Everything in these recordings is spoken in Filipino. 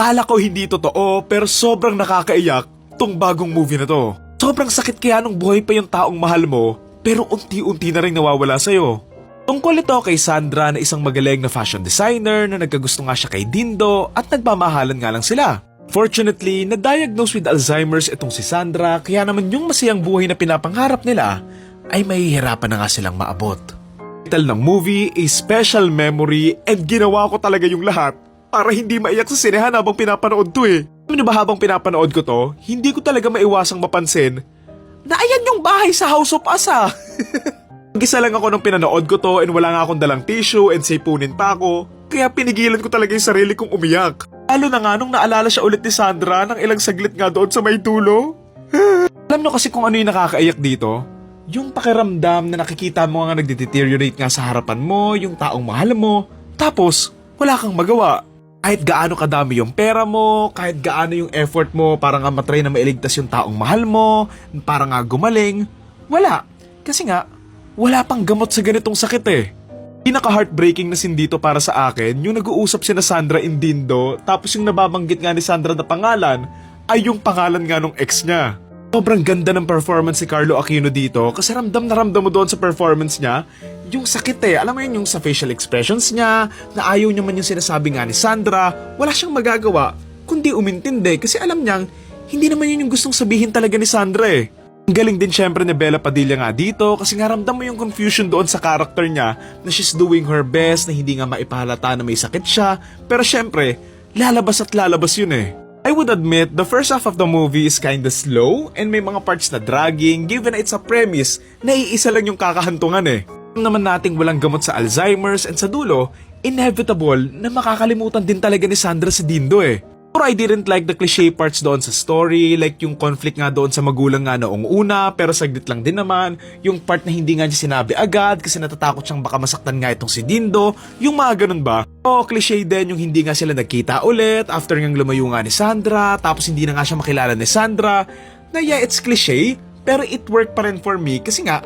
Akala ko hindi totoo pero sobrang nakakaiyak tong bagong movie na to. Sobrang sakit kaya nung buhay pa yung taong mahal mo pero unti-unti na rin nawawala sa'yo. Tungkol ito kay Sandra na isang magaling na fashion designer na nagkagusto nga siya kay Dindo at nagmamahalan nga lang sila. Fortunately, na-diagnose with Alzheimer's itong si Sandra kaya naman yung masayang buhay na pinapangarap nila ay mahihirapan na nga silang maabot. Title ng movie, A Special Memory, and ginawa ko talaga yung lahat para hindi maiyak sa sinehan habang pinapanood to eh. Alam niyo ba habang pinapanood ko to, hindi ko talaga maiwasang mapansin na ayan yung bahay sa House of Us ah. Mag-isa lang ako nung pinanood ko to and wala nga akong dalang tissue and sipunin pa ako, kaya pinigilan ko talaga yung sarili kong umiyak. Lalo na nga nung naalala siya ulit ni Sandra ng ilang saglit nga doon sa may dulo. Alam niyo kasi kung ano yung nakakaiyak dito? Yung pakiramdam na nakikita mo nga nagde-deteriorate nga sa harapan mo, yung taong mahal mo, tapos wala kang magawa. Kahit gaano kadami yung pera mo, kahit gaano yung effort mo para nga matry na mailigtas yung taong mahal mo, para nga gumaling, wala. Kasi nga, wala pang gamot sa ganitong sakit eh. Pinaka-heartbreaking na sin dito para sa akin, yung nag-uusap sina Sandra and Dindo, tapos yung nababanggit nga ni Sandra na pangalan, ay yung pangalan nga nung ex niya. Sobrang ganda ng performance si Carlo Aquino dito kasi ramdam na ramdam mo doon sa performance niya yung sakit eh. Alam mo yun yung sa facial expressions niya, na ayaw niya man yung sinasabi nga ni Sandra, wala siyang magagawa kundi umintindi kasi alam niyang hindi naman yun yung gustong sabihin talaga ni Sandra eh. Ang galing din syempre ni Bella Padilla nga dito kasi nga ramdam mo yung confusion doon sa character niya na she's doing her best na hindi nga maipahalata na may sakit siya pero syempre lalabas at lalabas yun eh. I would admit, the first half of the movie is kinda slow and may mga parts na dragging given na it's a premise na iisa lang yung kakahantungan eh. Alam naman nating walang gamot sa Alzheimer's and sa dulo, inevitable na makakalimutan din talaga ni Sandra si Dindo eh. Pero I didn't like the cliche parts doon sa story, like yung conflict nga doon sa magulang nga noong una pero saglit lang din naman, yung part na hindi nga niya sinabi agad kasi natatakot siyang baka masaktan nga itong si Dindo, yung mga ganun ba? O cliche din yung hindi nga sila nagkita ulit after ngang lumayo nga ni Sandra tapos hindi na nga siya makilala ni Sandra, na yeah, it's cliche pero it worked pa rin for me kasi nga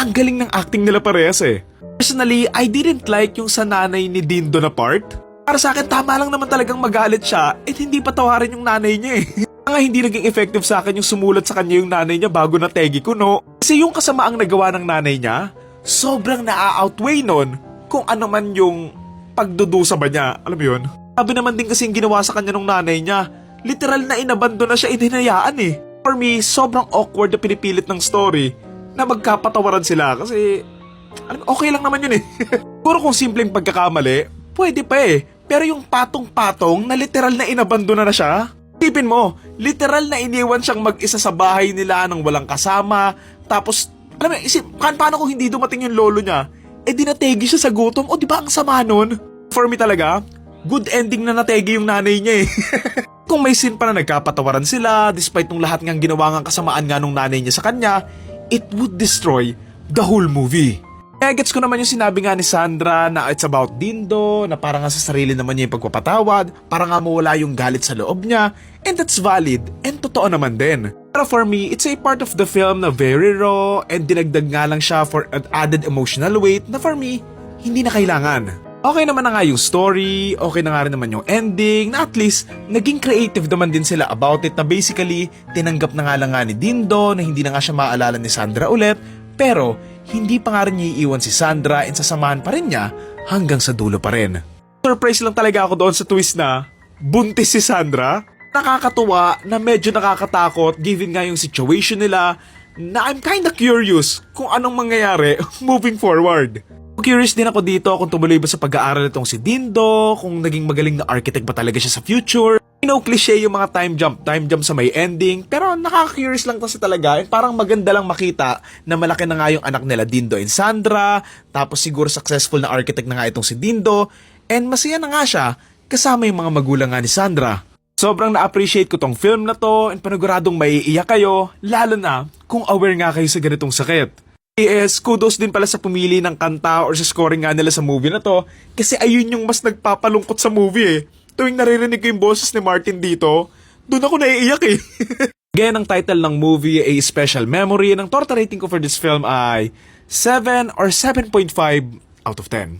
ang galing ng acting nila parehas eh. Personally, I didn't like yung sa nanay ni Dindo na part. Para sa akin, tama lang naman talagang magalit siya at hindi patawarin yung nanay niya eh. Nga hindi naging effective sa akin yung sumulat sa kanya yung nanay niya bago na tegi ko no. Kasi yung kasamaang nagawa ng nanay niya, sobrang naa-outweigh nun kung ano man yung pagdudusa ba niya. Alam mo yun? Sabi naman din kasi yung ginawa sa kanya ng nanay niya, literal na inabandon na siya, inhinayaan eh. For me, sobrang awkward na pinipilit ng story na magkapatawaran sila kasi okay lang naman yun eh. Siguro kung simpleng pagkakamali, pwede pa eh. Pero yung patong-patong na literal na inabandona na siya. Tipin mo, literal na iniwan siyang mag-isa sa bahay nila nang walang kasama. Tapos, alam mo, paano kung hindi dumating yung lolo niya? Eh di nategi siya sa gutom. O di ba ang sama nun? For me talaga, good ending na nategi yung nanay niya eh. Kung may scene pa na nagkapatawaran sila, despite nung lahat ngang ginawa ngang kasamaan nga nung nanay niya sa kanya, it would destroy the whole movie. Kaya gets ko naman yung sinabi nga ni Sandra na it's about Dindo, na para nga sa sarili naman niya yung pagpapatawad, para nga mawala yung galit sa loob niya, and that's valid, and totoo naman din. Pero for me, it's a part of the film na very raw, and dinagdag nga lang siya for an added emotional weight na for me, hindi na kailangan. Okay naman na nga yung story, okay na nga rin naman yung ending, na at least, naging creative naman din sila about it na basically, tinanggap na nga lang nga ni Dindo na hindi na nga siya maaalala ni Sandra ulit, pero hindi pa nga rin niya iiwan si Sandra and sasamahan pa rin niya hanggang sa dulo pa rin. Surprise lang talaga ako doon sa twist na buntis si Sandra. Nakakatuwa na medyo nakakatakot given nga yung situation nila na I'm kinda curious kung anong mangyayari moving forward. Curious din ako dito kung tumuloy ba sa pag-aaral itong si Dindo, kung naging magaling na architect ba talaga siya sa future. You know, cliche yung mga time jump sa may ending, pero nakaka-curious lang kasi talaga. Parang maganda lang makita na malaki na nga yung anak nila Dindo and Sandra, tapos siguro successful na architect na nga itong si Dindo, and masaya na nga siya kasama yung mga magulang nga ni Sandra. Sobrang na-appreciate ko tong film na to and paniguradong maiiyak kayo, lalo na kung aware nga kayo sa ganitong sakit. Yes, kudos din pala sa pumili ng kanta or sa scoring nga nila sa movie na to kasi ayun yung mas nagpapalungkot sa movie eh. Tuwing naririnig ko yung boses ni Martin dito, doon ako naiiyak eh. Gaya ng title ng movie, A Special Memory, and ang total rating ko for this film ay 7 or 7.5 out of 10.